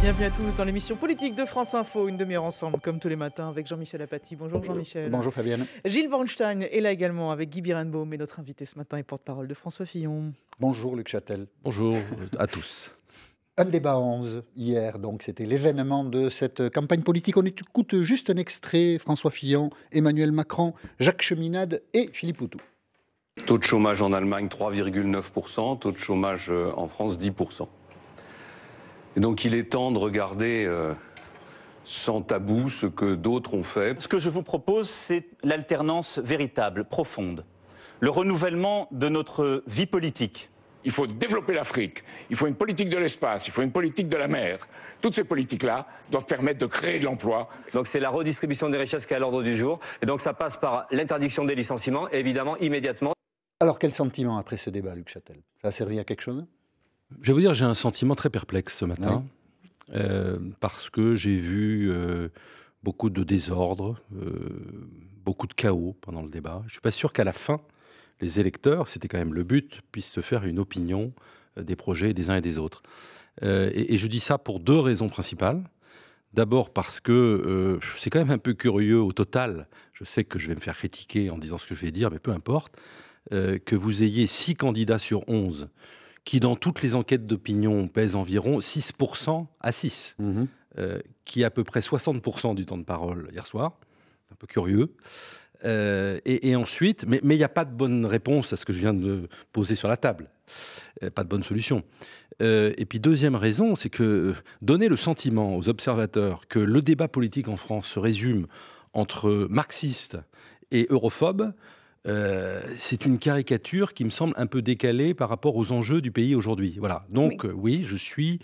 Bienvenue à tous dans l'émission politique de France Info, une demi-heure ensemble, comme tous les matins, avec Jean-Michel Apathy. Bonjour Jean-Michel. Bonjour Fabienne. Gilles Bornstein est là également avec Guy Birenbaum et notre invité ce matin est porte-parole de François Fillon. Bonjour Luc Châtel. Bonjour à tous. Un débat 11 hier, donc c'était l'événement de cette campagne politique. On écoute juste un extrait, François Fillon, Emmanuel Macron, Jacques Cheminade et Philippe Poutou. Taux de chômage en Allemagne 3,9%, taux de chômage en France 10%. Et donc il est temps de regarder sans tabou ce que d'autres ont fait. Ce que je vous propose, c'est l'alternance véritable, profonde, le renouvellement de notre vie politique. Il faut développer l'Afrique, il faut une politique de l'espace, il faut une politique de la mer. Toutes ces politiques-là doivent permettre de créer de l'emploi. Donc c'est la redistribution des richesses qui est à l'ordre du jour. Et donc ça passe par l'interdiction des licenciements, et évidemment, immédiatement. Alors quel sentiment après ce débat, Luc Châtel? Ça a servi à quelque chose? Je vais vous dire, j'ai un sentiment très perplexe ce matin, parce que j'ai vu beaucoup de désordre, beaucoup de chaos pendant le débat. Je ne suis pas sûr qu'à la fin, les électeurs, c'était quand même le but, puissent se faire une opinion des projets des uns et des autres. Et je dis ça pour deux raisons principales. D'abord parce que c'est quand même un peu curieux au total, je sais que je vais me faire critiquer en disant ce que je vais dire, mais peu importe, que vous ayez 6 candidats sur 11 qui, dans toutes les enquêtes d'opinion, pèsent environ 6% à 6, qui est à peu près 60% du temps de parole hier soir. Un peu curieux. Et ensuite, mais il n'y a pas de bonne réponse à ce que je viens de poser sur la table. Pas de bonne solution. Et puis deuxième raison, c'est que donner le sentiment aux observateurs que le débat politique en France se résume entre marxistes et europhobes, c'est une caricature qui me semble un peu décalée par rapport aux enjeux du pays aujourd'hui. Voilà. Donc oui, je suis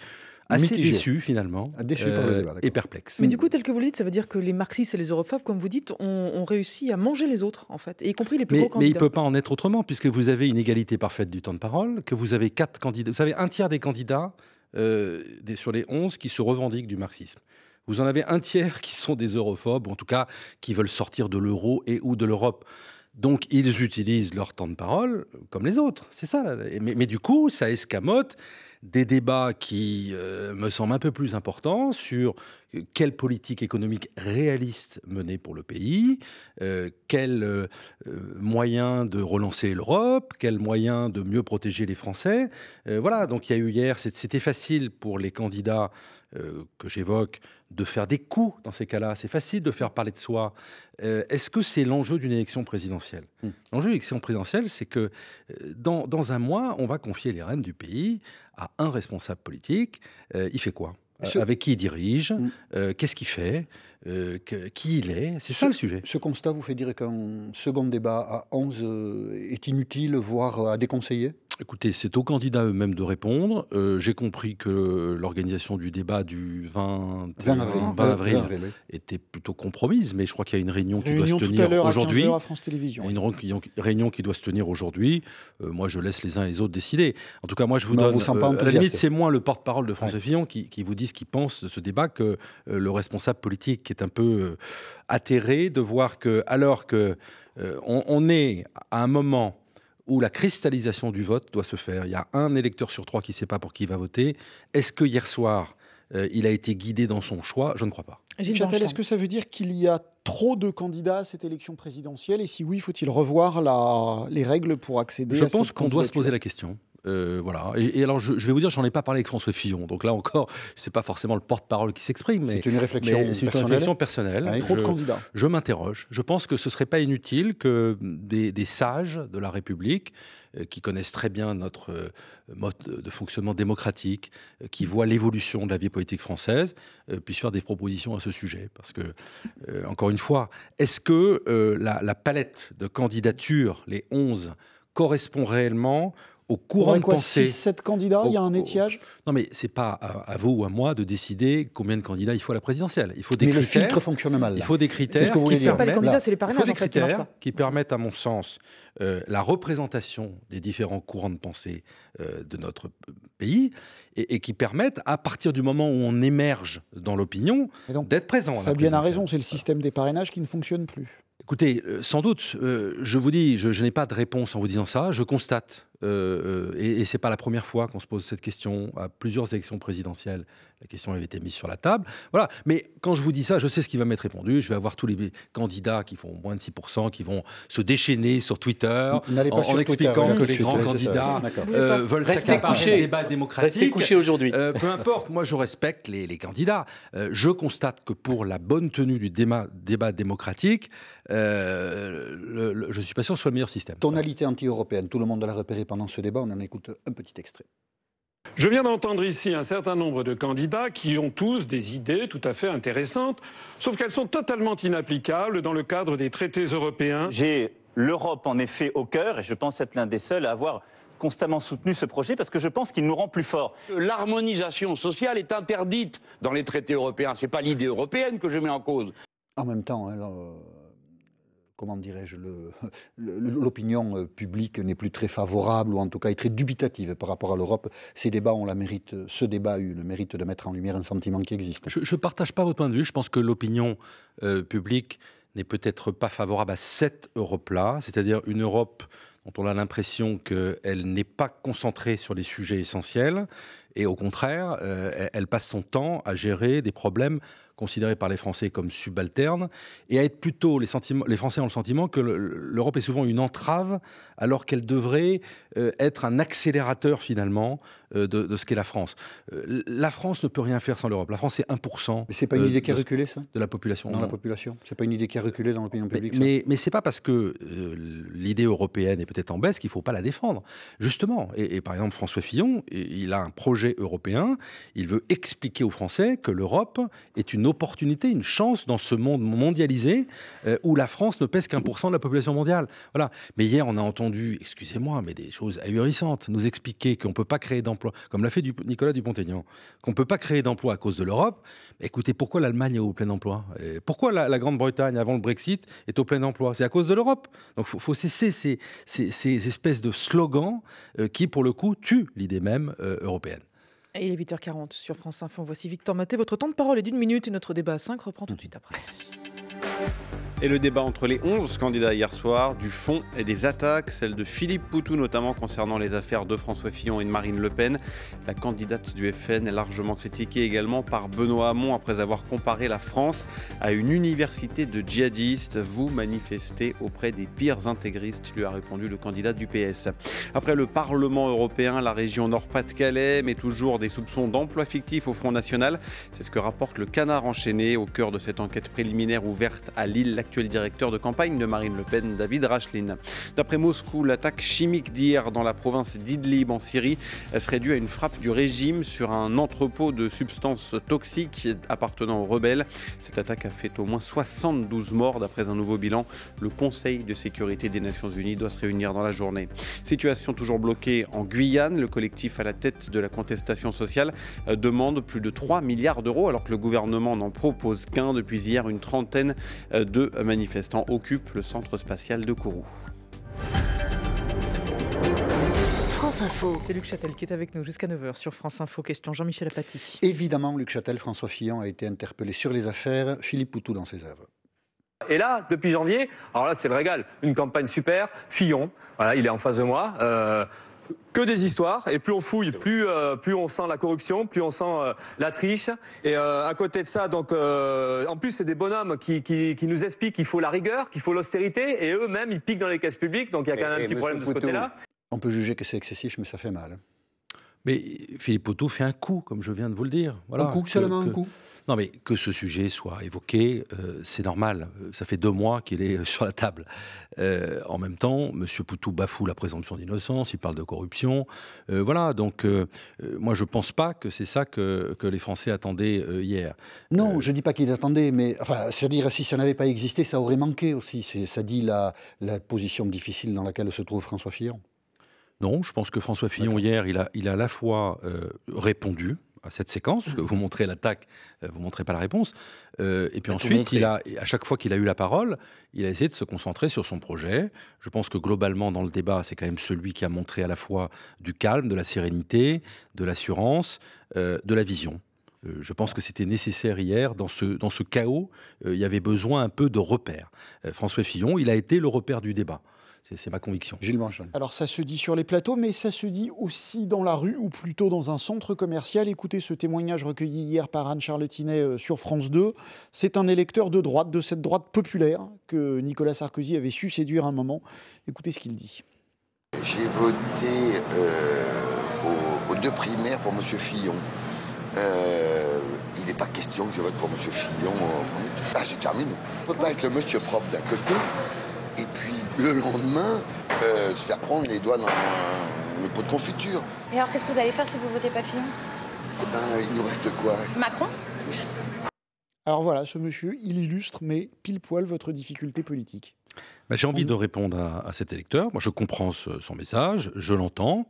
assez déçu finalement, déçu par le débat, et perplexe. Mais du coup, tel que vous le dites, ça veut dire que les marxistes et les europhobes, comme vous dites, ont réussi à manger les autres, en fait, y compris les plus gros candidats. Mais il ne peut pas en être autrement, puisque vous avez une égalité parfaite du temps de parole, que vous avez 4 candidats, vous avez un tiers des candidats sur les 11 qui se revendiquent du marxisme. Vous en avez un tiers qui sont des europhobes, ou en tout cas qui veulent sortir de l'euro et ou de l'Europe. Donc, ils utilisent leur temps de parole comme les autres. C'est ça. Mais du coup, ça escamote des débats qui me semblent un peu plus importants sur quelle politique économique réaliste mener pour le pays, quel moyen de relancer l'Europe, quel moyen de mieux protéger les Français. Voilà, donc il y a eu hier, c'était facile pour les candidats que j'évoque de faire des coups dans ces cas-là. C'est facile de faire parler de soi. Est-ce que c'est l'enjeu d'une élection présidentielle? L'enjeu d'une élection présidentielle, c'est que dans un mois, on va confier les rênes du pays à un responsable politique. Il fait quoi? Avec qui il dirige? Qu'est-ce qu'il fait? Qui il est? C'est ça le sujet. Ce constat vous fait dire qu'un second débat à 11 est inutile, voire à déconseiller? Écoutez, c'est aux candidats eux-mêmes de répondre. J'ai compris que l'organisation du débat du 20 avril était plutôt compromise, mais je crois qu'il y a une réunion qui doit se tenir aujourd'hui. À France Télévisions. Une réunion qui doit se tenir aujourd'hui. Moi, je laisse les uns et les autres décider. En tout cas, moi, je vous donne... à la limite, c'est moi le porte-parole de François Fillon qui vous dit ce qu'il pense de ce débat, que le responsable politique est un peu atterré de voir que, alors que on est à un moment où la cristallisation du vote doit se faire. Il y a un électeur sur 3 qui ne sait pas pour qui il va voter. Est-ce que hier soir, il a été guidé dans son choix? Je ne crois pas. Gilles Châtel, est-ce que ça veut dire qu'il y a trop de candidats à cette élection présidentielle? Et si oui, faut-il revoir les règles pour accéder à cette candidature? Je pense qu'on doit se poser la question. Voilà. Et alors, je vais vous dire, j'en ai pas parlé avec François Fillon. Donc là encore, c'est pas forcément le porte-parole qui s'exprime. C'est une réflexion personnelle. Ouais, trop de candidats. Je m'interroge. Je pense que ce serait pas inutile que des sages de la République, qui connaissent très bien notre mode de fonctionnement démocratique, qui voient l'évolution de la vie politique française, puissent faire des propositions à ce sujet. Parce que, encore une fois, est-ce que la palette de candidatures, les 11, correspond réellement au courant de pensée? 6-7 candidats, il y a un étiage? Non, mais c'est pas à vous ou à moi de décider combien de candidats il faut à la présidentielle. Il faut des critères. Le filtre fonctionne mal. Il faut des critères qui permettent, à mon sens, la représentation des différents courants de pensée de notre pays et qui permettent, à partir du moment où on émerge dans l'opinion, d'être présent. Fabienne a raison, c'est le système des parrainages qui ne fonctionne plus. Écoutez, sans doute, je vous dis, je n'ai pas de réponse en vous disant ça. Je constate et ce n'est pas la première fois qu'on se pose cette question. À plusieurs élections présidentielles, la question avait été mise sur la table. Voilà. Mais quand je vous dis ça, je sais ce qui va m'être répondu. Je vais avoir tous les candidats qui font moins de 6%, qui vont se déchaîner sur Twitter en expliquant que les grands candidats veulent s'accaparer le débat démocratique. Restez couché aujourd'hui. Peu importe, moi je respecte les candidats. Je constate que pour la bonne tenue du débat démocratique, je ne suis pas sûr que ce soit le meilleur système. Tonalité anti-européenne, tout le monde l'a repéré pendant ce débat, on en écoute un petit extrait. Je viens d'entendre ici un certain nombre de candidats qui ont tous des idées tout à fait intéressantes, sauf qu'elles sont totalement inapplicables dans le cadre des traités européens. J'ai l'Europe en effet au cœur et je pense être l'un des seuls à avoir constamment soutenu ce projet parce que je pense qu'il nous rend plus forts. L'harmonisation sociale est interdite dans les traités européens. Ce n'est pas l'idée européenne que je mets en cause. En même temps, comment dirais-je, l'opinion publique n'est plus très favorable, ou en tout cas est très dubitative par rapport à l'Europe. Ce débat a eu le mérite de mettre en lumière un sentiment qui existe. Je ne partage pas votre point de vue. Je pense que l'opinion publique n'est peut-être pas favorable à cette Europe-là, c'est-à-dire une Europe dont on a l'impression qu'elle n'est pas concentrée sur les sujets essentiels, et au contraire, elle passe son temps à gérer des problèmes considérés par les Français comme subalternes, et à être plutôt, les Français ont le sentiment que l'Europe est souvent une entrave, alors qu'elle devrait être un accélérateur finalement de ce qu'est la France. La France ne peut rien faire sans l'Europe. La France, c'est 1%. Mais c'est pas une idée qui a reculé, ça ? De la population. Dans la population. C'est pas une idée qui a reculé dans l'opinion publique, mais c'est pas parce que l'idée européenne est peut-être en baisse qu'il faut pas la défendre. Justement, et par exemple François Fillon, il a un projet européen, il veut expliquer aux Français que l'Europe est une opportunité, une chance dans ce monde mondialisé où la France ne pèse qu'1% de la population mondiale. Voilà. Mais hier, on a entendu, excusez-moi, mais des choses ahurissantes, nous expliquer qu'on ne peut pas créer d'emplois, comme l'a fait Nicolas Dupont-Aignan, qu'on ne peut pas créer d'emplois à cause de l'Europe. Écoutez, pourquoi l'Allemagne est au plein emploi ? Pourquoi la Grande-Bretagne, avant le Brexit, est au plein emploi ? C'est à cause de l'Europe. Donc il faut cesser ces espèces de slogans qui, pour le coup, tuent l'idée même européenne. Et il est 8h40 sur France Info. Voici Victor Maté. Votre temps de parole est d'1 minute et notre débat à 5 reprend tout de suite après. Et le débat entre les 11 candidats hier soir, du fond et des attaques, celle de Philippe Poutou notamment concernant les affaires de François Fillon et de Marine Le Pen. La candidate du FN est largement critiquée également par Benoît Hamon après avoir comparé la France à une université de djihadistes. Vous manifestez auprès des pires intégristes, lui a répondu le candidat du PS. Après le Parlement européen, la région Nord-Pas-de-Calais met toujours des soupçons d'emploi fictif au Front National. C'est ce que rapporte le Canard enchaîné au cœur de cette enquête préliminaire ouverte à Lille. L'actuel directeur de campagne de Marine Le Pen, David Rachlin. D'après Moscou, l'attaque chimique d'hier dans la province d'Idlib en Syrie serait due à une frappe du régime sur un entrepôt de substances toxiques appartenant aux rebelles. Cette attaque a fait au moins 72 morts d'après un nouveau bilan. Le Conseil de sécurité des Nations Unies doit se réunir dans la journée. Situation toujours bloquée en Guyane. Le collectif à la tête de la contestation sociale demande plus de 3 milliards d'euros alors que le gouvernement n'en propose qu'un. Depuis hier, une trentaine de manifestants occupent le centre spatial de Kourou. France Info. C'est Luc Châtel qui est avec nous jusqu'à 9h sur France Info. Question Jean-Michel Apathy. Évidemment, Luc Châtel, François Fillon a été interpellé sur les affaires, Philippe Poutou dans ses œuvres. Et là, depuis janvier, alors là c'est le régal, une campagne super, Fillon, voilà, il est en face de moi. Que des histoires, et plus on fouille, plus on sent la corruption, plus on sent la triche. Et à côté de ça, donc, en plus, c'est des bonhommes qui nous expliquent qu'il faut la rigueur, qu'il faut l'austérité, et eux-mêmes, ils piquent dans les caisses publiques, donc il y a quand même un petit problème de ce côté-là. On peut juger que c'est excessif, mais ça fait mal. Mais Philippe Poutou fait un coup, comme je viens de vous le dire. Voilà, un coup, seulement un coup. Non, mais que ce sujet soit évoqué, c'est normal. Ça fait 2 mois qu'il est sur la table. En même temps, M. Poutou bafoue la présomption d'innocence, il parle de corruption. Voilà, donc moi je ne pense pas que c'est ça que les Français attendaient hier. Non, je ne dis pas qu'ils attendaient, mais enfin, c'est-à-dire si ça n'avait pas existé, ça aurait manqué aussi. Ça dit la position difficile dans laquelle se trouve François Fillon. Non, je pense que François Fillon, hier, il a à la fois répondu à cette séquence, parce que vous montrez l'attaque, vous ne montrez pas la réponse. Et puis ensuite, à chaque fois qu'il a eu la parole, il a essayé de se concentrer sur son projet. Je pense que globalement, dans le débat, c'est quand même celui qui a montré à la fois du calme, de la sérénité, de l'assurance, de la vision. Je pense que c'était nécessaire hier, dans ce chaos, il y avait besoin un peu de repères. François Fillon, il a été le repère du débat. C'est ma conviction. Gilles Manchon. Alors ça se dit sur les plateaux, mais ça se dit aussi dans la rue, ou plutôt dans un centre commercial. Écoutez ce témoignage recueilli hier par Anne Charletinet sur France 2. C'est un électeur de droite, de cette droite populaire, que Nicolas Sarkozy avait su séduire un moment. Écoutez ce qu'il dit. J'ai voté aux 2 primaires pour M. Fillon. Il n'est pas question que je vote pour M. Fillon. C'est terminé. On ne peut pas être le monsieur propre d'un côté et puis le lendemain se faire prendre les doigts dans le pot de confiture. Et alors qu'est-ce que vous allez faire si vous ne votez pas Fillon? Eh ben, il nous reste quoi? Macron? Alors voilà, ce monsieur, il illustre, mais pile poil, votre difficulté politique. J'ai envie de répondre à cet électeur. Moi, je comprends son message, je l'entends.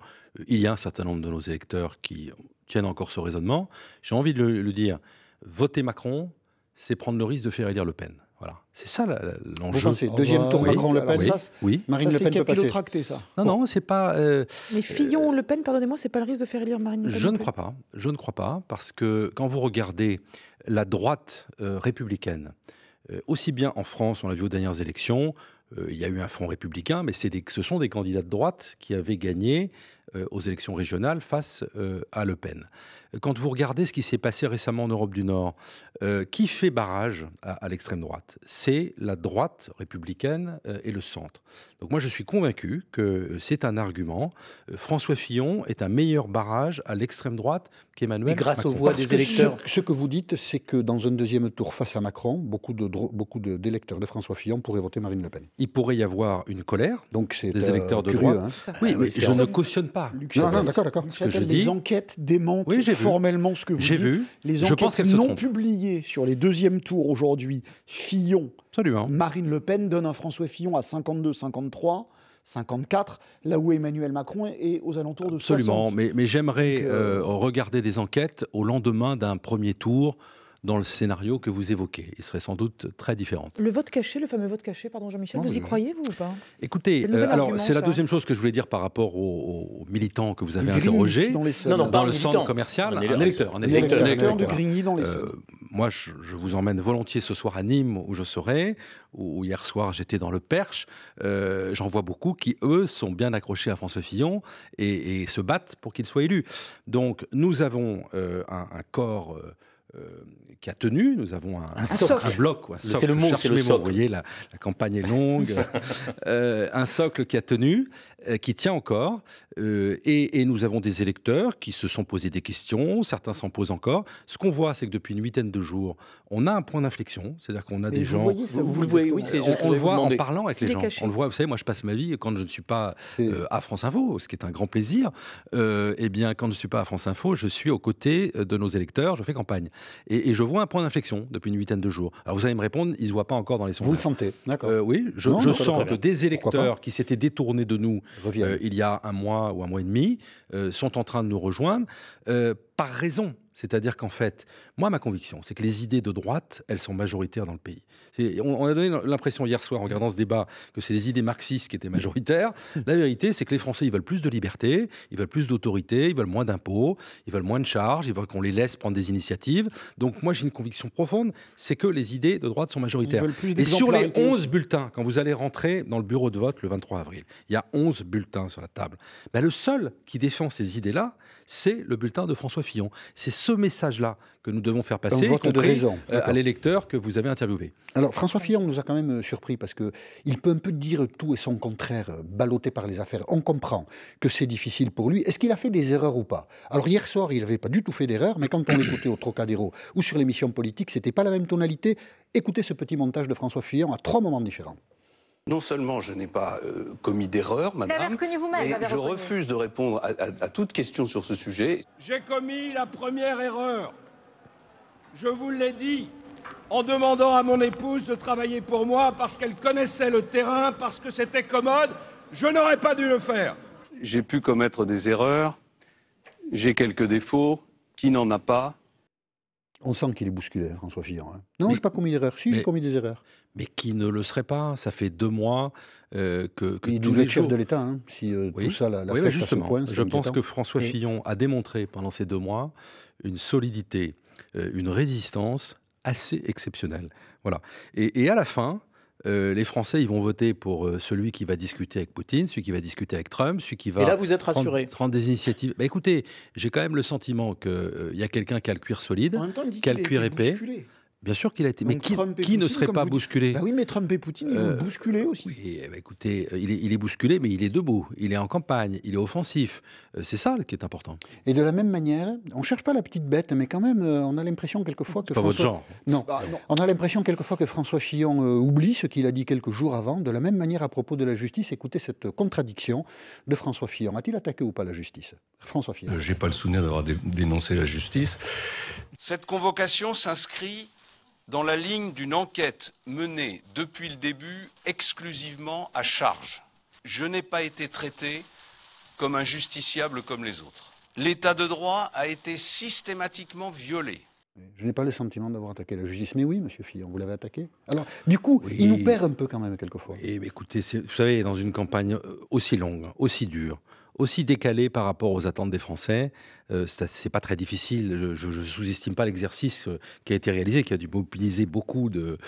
Il y a un certain nombre de nos électeurs qui tiennent encore ce raisonnement. J'ai envie de le dire. Voter Macron, c'est prendre le risque de faire élire Le Pen. Voilà. C'est ça l'enjeu. Vous pensez, deuxième tour, Macron-Le Pen, oui. Marine Le Pen peut passer. Ça. Non, c'est pas... Mais Fillon-Le Pen, pardonnez-moi, c'est pas le risque de faire élire Marine Le Pen? Je ne crois pas. Je ne crois pas, parce que quand vous regardez la droite républicaine, aussi bien en France, on l'a vu aux dernières élections, il y a eu un front républicain, mais ce sont des candidats de droite qui avaient gagné aux élections régionales face à Le Pen. Quand vous regardez ce qui s'est passé récemment en Europe du Nord, qui fait barrage à l'extrême droite? C'est la droite républicaine et le centre. Donc moi, je suis convaincu que c'est un argument. François Fillon est un meilleur barrage à l'extrême droite qu'Emmanuel Macron. Et grâce aux voix des électeurs. Ce que vous dites, c'est que dans un deuxième tour face à Macron, beaucoup d'électeurs de François Fillon pourraient voter Marine Le Pen. Il pourrait y avoir une colère des électeurs de curieux, droite. Oui, mais je ne cautionne pas. Non, d'accord. Ce que je dis, les enquêtes démentent formellement ce que vous dites. J'ai vu. Les enquêtes non publiées sur les deuxièmes tours aujourd'hui, Fillon, Marine Le Pen donne un François Fillon à 52, 53, 54, là où Emmanuel Macron est aux alentours de 60. Absolument, mais j'aimerais regarder des enquêtes au lendemain d'un premier tour dans le scénario que vous évoquez. Il serait sans doute très différent. Le vote caché, le fameux vote caché, pardon Jean-Michel, vous y croyez, vous, ou pas? Écoutez, c'est la deuxième chose que je voulais dire par rapport aux militants que vous avez interrogés. Dans le centre commercial, un électeur de Grigny dans les Saules. Moi, je vous emmène volontiers ce soir à Nîmes, où je serai, où hier soir j'étais dans le Perche. J'en vois beaucoup qui, eux, sont bien accrochés à François Fillon et se battent pour qu'il soit élu. Donc, nous avons un corps... qui a tenu, nous avons un bloc, c'est le mot, c'est le socle. Vous voyez, la campagne est longue, un socle qui a tenu, qui tient encore, et nous avons des électeurs qui se sont posés des questions, certains s'en posent encore. Ce qu'on voit, c'est que depuis une huitaine de jours, on a un point d'inflexion, c'est-à-dire qu'on a des gens... Vous le voyez, oui, on le voit en parlant avec les gens. On le voit, vous savez, moi je passe ma vie, quand je ne suis pas à France Info, ce qui est un grand plaisir, eh bien, quand je ne suis pas à France Info, je suis aux côtés de nos électeurs, je fais campagne. Et je vois un point d'inflexion depuis une huitaine de jours. Alors vous allez me répondre, ils ne se voient pas encore dans les sondages. Vous le sentez, d'accord. Oui, je sens que des électeurs qui s'étaient détournés de nous il y a un mois ou un mois et demi sont en train de nous rejoindre par raison. C'est-à-dire qu'en fait, moi, ma conviction, c'est que les idées de droite, elles sont majoritaires dans le pays. On a donné l'impression hier soir, en regardant ce débat, que c'est les idées marxistes qui étaient majoritaires. La vérité, c'est que les Français, ils veulent plus de liberté, ils veulent plus d'autorité, ils veulent moins d'impôts, ils veulent moins de charges, ils veulent qu'on les laisse prendre des initiatives. Donc moi, j'ai une conviction profonde, c'est que les idées de droite sont majoritaires. Et sur les 11 bulletins, quand vous allez rentrer dans le bureau de vote le 23 avril, il y a 11 bulletins sur la table. Ben, le seul qui défend ces idées-là, c'est le bulletin de François Fillon. C'est ce message-là que nous devons faire passer, y compris à l'électeur que vous avez interviewé. Alors François Fillon nous a quand même surpris parce qu'il peut un peu dire tout et son contraire, ballotté par les affaires. On comprend que c'est difficile pour lui. Est-ce qu'il a fait des erreurs ou pas? Alors hier soir, il n'avait pas du tout fait d'erreur, mais quand on l'écoutait au Trocadéro ou sur l'émission politique, c'était pas la même tonalité. Écoutez ce petit montage de François Fillon à 3 moments différents. Non seulement je n'ai pas commis d'erreur, madame, mais je refuse de répondre à toute question sur ce sujet. J'ai commis la première erreur. Je vous l'ai dit, en demandant à mon épouse de travailler pour moi parce qu'elle connaissait le terrain, parce que c'était commode, je n'aurais pas dû le faire. J'ai pu commettre des erreurs, j'ai quelques défauts, qui n'en a pas? On sent qu'il est bousculé, François Fillon. Non, je n'ai pas commis d'erreur. Si, j'ai commis des erreurs. Mais qui ne le serait pas? Ça fait 2 mois que il devait être chef de l'État, si tout ça l'a fait à ce point. Je pense que François Fillon a démontré pendant ces 2 mois une solidité, une résistance assez exceptionnelle. Voilà. Et à la fin, les Français, ils vont voter pour celui qui va discuter avec Poutine, celui qui va discuter avec Trump, celui qui va... Et là, vous êtes rassuré. Prendre des initiatives. Bah, écoutez, j'ai quand même le sentiment qu'il y a quelqu'un qui a le cuir solide, En même temps, il dit qui a qu'il le a cuir été épais. bousculé. Bien sûr qu'il a été. Mais Donc qui Trump et ne Poutine, serait comme pas vous dites. bousculé? Bah oui, mais Trump et Poutine, ils vont le bousculer aussi. Oui, écoutez, il est bousculé, mais il est debout. Il est en campagne, il est offensif. C'est ça qui est important. Et de la même manière, on ne cherche pas la petite bête, mais quand même, on a l'impression quelquefois que Pas votre genre. Non. Ah, non. On a l'impression quelquefois que François Fillon oublie ce qu'il a dit quelques jours avant. De la même manière, à propos de la justice, écoutez cette contradiction de François Fillon. A-t-il attaqué ou pas la justice? François Fillon. J'ai pas le souvenir d'avoir dénoncé la justice. Cette convocation s'inscrit dans la ligne d'une enquête menée depuis le début exclusivement à charge. Je n'ai pas été traité comme un justiciable comme les autres. L'état de droit a été systématiquement violé. Je n'ai pas le sentiment d'avoir attaqué la justice. Mais oui, monsieur Fillon, vous l'avez attaqué. Alors, du coup, Oui. il nous perd un peu quand même quelquefois. Et écoutez, vous savez, dans une campagne aussi longue, aussi dure, aussi décalée par rapport aux attentes des Français, c'est pas très difficile. Je ne sous-estime pas l'exercice qui a été réalisé, qui a dû mobiliser beaucoup de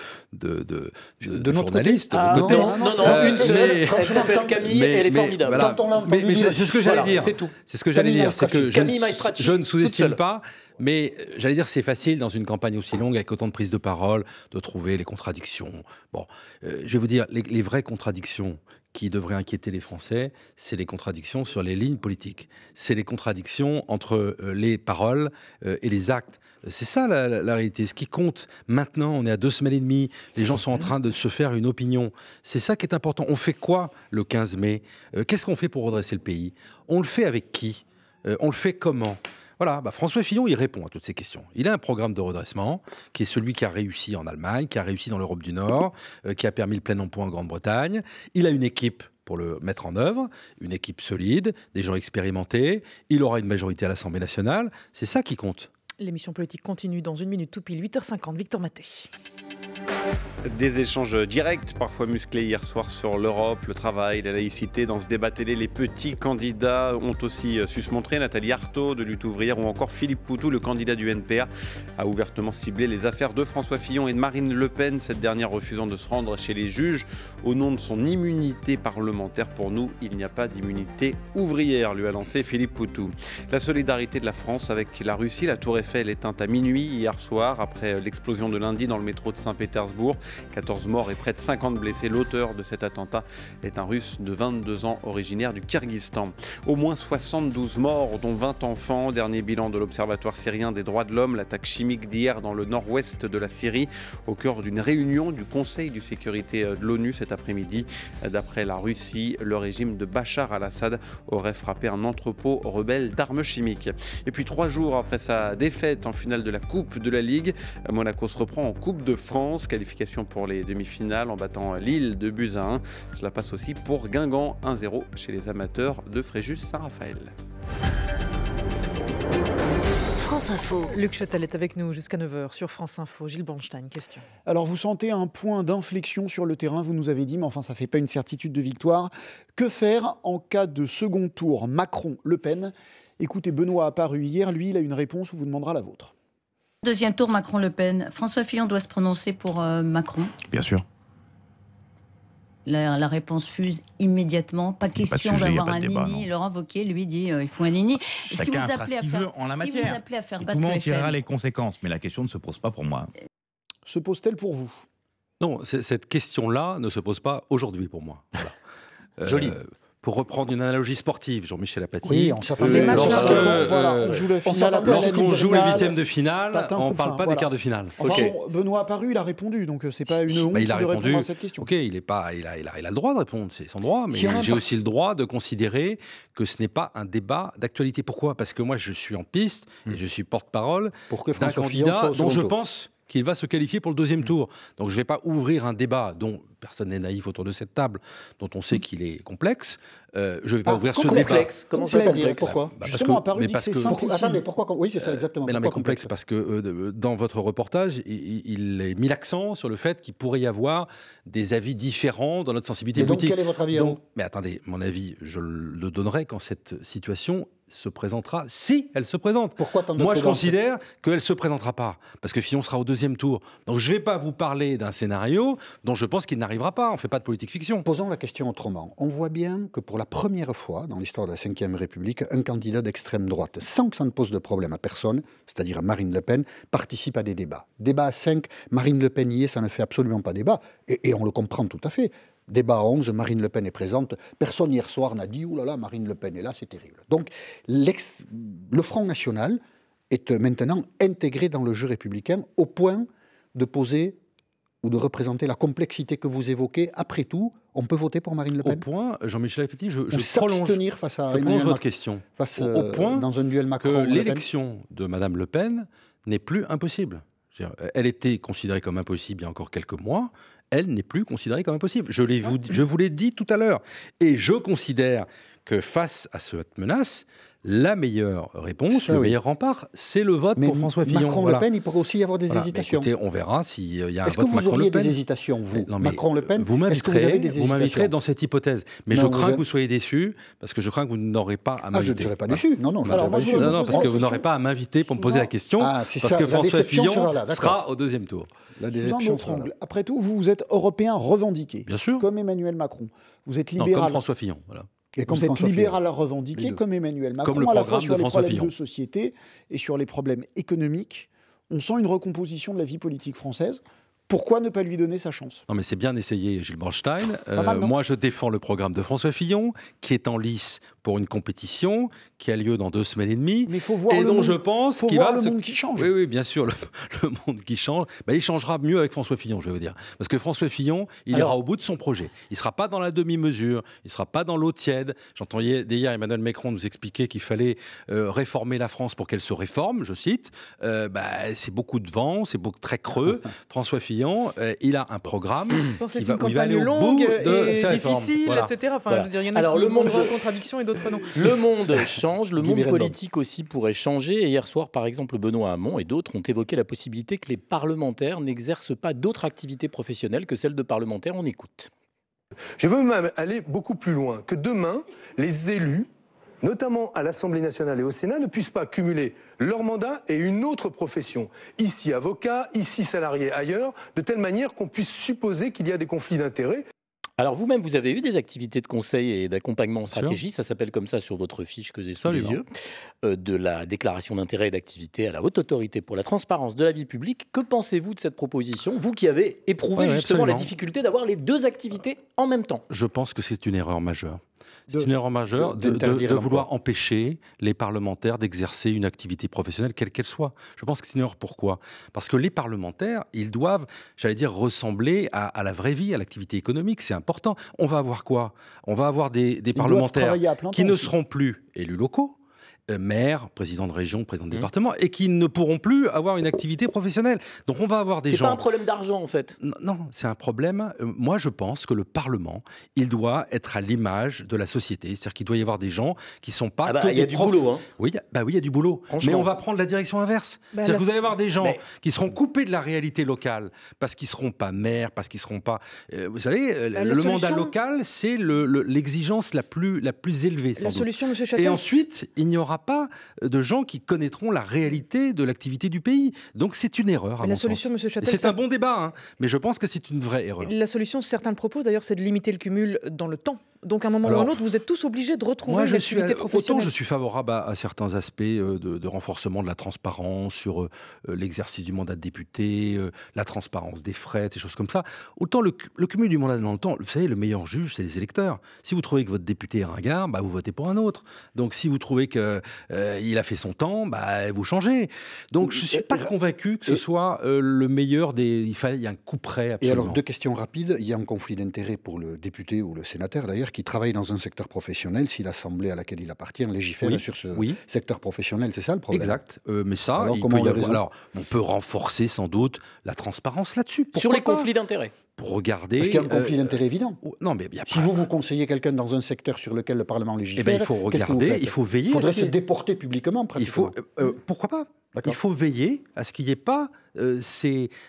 notre journalistes. côté. de notre côté. Non, une seule, elle s'appelle Camille, elle est formidable. Voilà. Quand on l'a entendu Mais dire- c'est ce que j'allais Voilà, dire. c'est tout. C'est ce que j'allais Camille dire. C'est que Camille Maestracci, je ne toute sous-estime seule. pas. Mais j'allais dire, c'est facile dans une campagne aussi longue, avec autant de prises de parole, de trouver les contradictions. Bon, je vais vous dire, les vraies contradictions qui devraient inquiéter les Français, c'est les contradictions sur les lignes politiques. C'est les contradictions entre les paroles et les actes. C'est ça la réalité. Ce qui compte maintenant, on est à 2 semaines et demie, les gens sont en train de se faire une opinion. C'est ça qui est important. On fait quoi le 15 mai? Qu'est-ce qu'on fait pour redresser le pays? On le fait avec qui? On le fait comment? Voilà, François Fillon, il répond à toutes ces questions. Il a un programme de redressement qui est celui qui a réussi en Allemagne, qui a réussi dans l'Europe du Nord, qui a permis le plein emploi en Grande-Bretagne. Il a une équipe pour le mettre en œuvre, une équipe solide, des gens expérimentés. Il aura une majorité à l'Assemblée nationale. C'est ça qui compte. L'émission politique continue dans 1 minute tout pile, 8h50. Victor Maté. Des échanges directs, parfois musclés hier soir sur l'Europe, le travail, la laïcité. Dans ce débat télé, les petits candidats ont aussi su se montrer. Nathalie Arthaud de Lutte ouvrière ou encore Philippe Poutou, le candidat du NPA, a ouvertement ciblé les affaires de François Fillon et de Marine Le Pen, cette dernière refusant de se rendre chez les juges au nom de son immunité parlementaire. Pour nous, il n'y a pas d'immunité ouvrière, lui a lancé Philippe Poutou. La solidarité de la France avec la Russie, la Tour Eiffel éteinte à minuit hier soir après l'explosion de lundi dans le métro de Saint-Pétersbourg. 14 morts et près de 50 blessés. L'auteur de cet attentat est un Russe de 22 ans, originaire du Kyrgyzstan. Au moins 72 morts, dont 20 enfants. Dernier bilan de l'Observatoire syrien des droits de l'homme. L'attaque chimique d'hier dans le nord-ouest de la Syrie, au cœur d'une réunion du Conseil de sécurité de l'ONU cet après-midi. D'après la Russie, le régime de Bachar al-Assad aurait frappé un entrepôt rebelle d'armes chimiques. Et puis 3 jours après sa défaite en finale de la Coupe de la Ligue, Monaco se reprend en Coupe de France. Qualification pour les demi-finales en battant Lille de buts à 1. Cela passe aussi pour Guingamp 1-0 chez les amateurs de Fréjus-Saint-Raphaël. France Info. Luc Châtel est avec nous jusqu'à 9h sur France Info. Gilles Bornstein, question. Alors vous sentez un point d'inflexion sur le terrain, vous nous avez dit, mais enfin ça ne fait pas une certitude de victoire. Que faire en cas de second tour Macron-Le Pen? Écoutez, Benoît a paru hier, lui il a une réponse, on vous demandera la vôtre. Deuxième tour, Macron-Le Pen. François Fillon doit se prononcer pour Macron. Bien sûr. La réponse fuse immédiatement. Pas question d'avoir un nini. Laurent Wauquiez, lui, dit il faut un nini. Et Chacun si vous fera appelez ce qu'il veut en la matière. vous appelez à faire Et battre tout le le monde tirera FN. les conséquences, mais la question ne se pose pas pour moi. Se pose-t-elle pour vous? Non, cette question-là ne se pose pas aujourd'hui pour moi. Voilà. Joli. Pour reprendre une analogie sportive, Jean-Michel Apathy. Oui, on s'attendait. On joue la finale. Lorsqu'on joue les huitièmes de finale, on ne parle pas des quarts de finale. Enfin, Benoît a paru, il a répondu, donc c'est pas une honte il a de répondu, répondre à cette question. Ok, il a le droit de répondre, c'est son droit, mais Si j'ai aussi le droit de considérer que ce n'est pas un débat d'actualité. Pourquoi? Parce que moi, je suis en piste et je suis porte-parole d'un candidat dont je pense qu'il va se qualifier pour le deuxième tour. Donc je ne vais pas ouvrir un débat dont personne n'est naïf autour de cette table, dont on sait qu'il est complexe. Je ne vais pas ouvrir ce débat. Comment ça complexe? Pourquoi? Justement, apparu dit que c'est simple. Attendez, pourquoi? Oui, c'est ça, exactement. Mais non, mais complexe, parce que dans votre reportage, il est mis l'accent sur le fait qu'il pourrait y avoir des avis différents dans notre sensibilité politique. Quel est votre avis? Mais attendez, mon avis, je le donnerai quand cette situation se présentera, si elle se présente. Pourquoi tant de Moi, je prudence? considère qu'elle ne se présentera pas, parce que Fillon sera au deuxième tour. Donc, je ne vais pas vous parler d'un scénario dont je pense qu'il n'a n'arrivera pas. On ne fait pas de politique fiction. Posons la question autrement. On voit bien que pour la première fois dans l'histoire de la Ve République, un candidat d'extrême droite, sans que ça ne pose de problème à personne, c'est-à-dire à Marine Le Pen, participe à des débats. Débat à 5, Marine Le Pen y est, ça ne fait absolument pas débat. Et on le comprend tout à fait. Débat à 11, Marine Le Pen est présente. Personne hier soir n'a dit « Ouh là là, Marine Le Pen est là, c'est terrible ». Donc le Front National est maintenant intégré dans le jeu républicain au point de poser ou de représenter la complexité que vous évoquez. Après tout, on peut voter pour Marine Le Pen. Au point, Jean-Michel Apathy, je s'abstenir face à Emmanuel votre question. Face au point dans un duel Macron. Que l'élection de Madame Le Pen n'est plus impossible. Elle était considérée comme impossible il y a encore quelques mois. Elle n'est plus considérée comme impossible. Je vous l'ai dit tout à l'heure. Et je considère que face à cette menace, la meilleure réponse, le meilleur rempart, c'est le vote pour François Fillon. Macron-Le Pen, il pourrait aussi y avoir des hésitations. Écoutez, on verra s'il y a un vote Macron-Le Pen. Est-ce que vous auriez des hésitations, vous, Macron-Le Pen? Vous m'inviterez dans cette hypothèse. Mais je crains que vous soyez déçus, parce que je crains que vous n'aurez pas à m'inviter. Je ne serai pas déçu. Non, je ne serai pas déçu. Non, parce que vous n'aurez pas à m'inviter pour me poser la question, parce que François Fillon sera au deuxième tour. Sous un autre angle. Après tout, vous êtes européen revendiqué. Bien sûr. Comme Emmanuel Macron. Vous êtes libéral. Comme François Fillon, voilà. Vous êtes libéral revendiqué comme Emmanuel Macron, comme le à la fois sur les problèmes Fillon. de société et sur les problèmes économiques. On sent une recomposition de la vie politique française. Pourquoi ne pas lui donner sa chance? Non, mais c'est bien essayé, Gilles Bornstein. Mal, moi, je défends le programme de François Fillon, qui est en lice pour une compétition qui a lieu dans 2 semaines et demie. Mais il faut voir et le dont monde, je pense qu'il va le monde qui change. Oui, bien sûr, le monde qui change. Il changera mieux avec François Fillon, je vais vous dire. Parce que François Fillon, il ira au bout de son projet. Il ne sera pas dans la demi-mesure, il ne sera pas dans l'eau tiède. J'entendais hier Emmanuel Macron nous expliquer qu'il fallait réformer la France pour qu'elle se réforme, je cite. C'est beaucoup de vent, c'est très creux. François Fillon, il a un programme qui va aller au bout de sa réforme. Difficile, voilà. Etc. Enfin, je veux dire, il y en a qui vont en contradiction et d'autres non. Le monde change, le monde politique aussi pourrait changer. Et hier soir, par exemple, Benoît Hamon et d'autres ont évoqué la possibilité que les parlementaires n'exercent pas d'autres activités professionnelles que celles de parlementaires. On écoute. Je veux même aller beaucoup plus loin, que demain, les élus, notamment à l'Assemblée nationale et au Sénat, ne puissent pas cumuler leur mandat et une autre profession. Ici avocat, ici salarié ailleurs, de telle manière qu'on puisse supposer qu'il y a des conflits d'intérêts. Alors vous-même, vous avez eu des activités de conseil et d'accompagnement en stratégie, ça s'appelle comme ça sur votre fiche que j'ai sous les yeux, de la déclaration d'intérêt et d'activité à la Haute Autorité pour la transparence de la vie publique. Que pensez-vous de cette proposition, vous qui avez éprouvé justement la difficulté d'avoir les 2 activités en même temps? Je pense que c'est une erreur majeure. C'est une erreur majeure de vouloir empêcher les parlementaires d'exercer une activité professionnelle, quelle qu'elle soit. Je pense que c'est une erreur. Pourquoi? Parce que les parlementaires, ils doivent, j'allais dire, ressembler à la vraie vie, à l'activité économique. C'est important. On va avoir quoi? On va avoir des parlementaires qui ne seront plus élus locaux, maire, président de région, président de département, et qui ne pourront plus avoir une activité professionnelle. Donc on va avoir des gens... C'est pas un problème d'argent en fait. Non, c'est un problème... moi je pense que le Parlement, il doit être à l'image de la société. C'est-à-dire qu'il doit y avoir des gens qui ne sont pas... il y a du boulot. Hein. Oui, il y a du boulot. Mais on va prendre la direction inverse. C'est-à-dire que vous allez avoir des gens qui seront coupés de la réalité locale parce qu'ils ne seront pas maires, parce qu'ils ne seront pas... vous savez, le mandat local, c'est l'exigence la plus élevée. La solution, M. Châtel... Et ensuite, il n'y aura pas de gens qui connaîtront la réalité de l'activité du pays. Donc c'est une erreur, à mon sens. M. Châtel, c'est un bon débat, mais je pense que c'est une vraie erreur. La solution, certains le proposent d'ailleurs, c'est de limiter le cumul dans le temps. Donc à un moment ou à un autre, vous êtes tous obligés de retrouver une activité professionnelle. Autant je suis favorable à certains aspects de renforcement de la transparence sur l'exercice du mandat de député, la transparence des frais, des choses comme ça. Autant le cumul du mandat dans le temps, vous savez, le meilleur juge, c'est les électeurs. Si vous trouvez que votre député est ringard, vous votez pour un autre. Donc si vous trouvez qu'il a fait son temps, vous changez. Donc je ne suis pas convaincu que ce soit le meilleur des... Il y a un coup près absolument. Et alors 2 questions rapides. Il y a un conflit d'intérêt pour le député ou le sénateur d'ailleurs, qui travaille dans un secteur professionnel, si l'Assemblée à laquelle il appartient légifère sur ce secteur professionnel, c'est ça le problème? Exact. Mais ça, on peut renforcer sans doute la transparence là-dessus. Sur les conflits d'intérêts. Pour regarder... Parce qu'il y a un conflit d'intérêts évident. Non, mais si vous conseillez quelqu'un dans un secteur sur lequel le Parlement légifère, il faut regarder, il faut veiller. Il faudrait se déporter publiquement, pratiquement. Pourquoi pas? Il faut veiller à ce qu'il n'y ait pas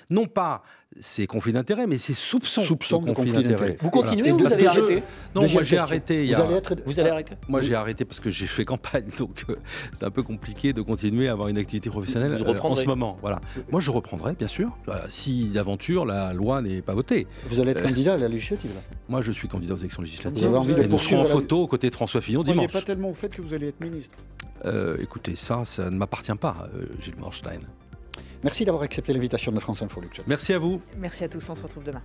non pas ces conflits d'intérêts, mais ces soupçons de conflits d'intérêts. Vous continuez ou vous avez arrêté? Non, moi j'ai arrêté. Vous allez arrêter? Moi j'ai arrêté parce que j'ai fait campagne, donc c'est un peu compliqué de continuer à avoir une activité professionnelle en ce moment. Voilà. Moi je reprendrai, bien sûr, si d'aventure la loi n'est pas votée. Vous allez être candidat à la législative là? Moi je suis candidat aux élections législatives. Vous avez envie de nous serons en photo aux côtés de François Fillon dimanche. Il n'y a pas tellement au fait que vous allez être ministre. Écoutez, ça ne m'appartient pas, Gilles Morstein. Merci d'avoir accepté l'invitation de France Info, Luc. Merci à vous. Merci à tous, on se retrouve demain.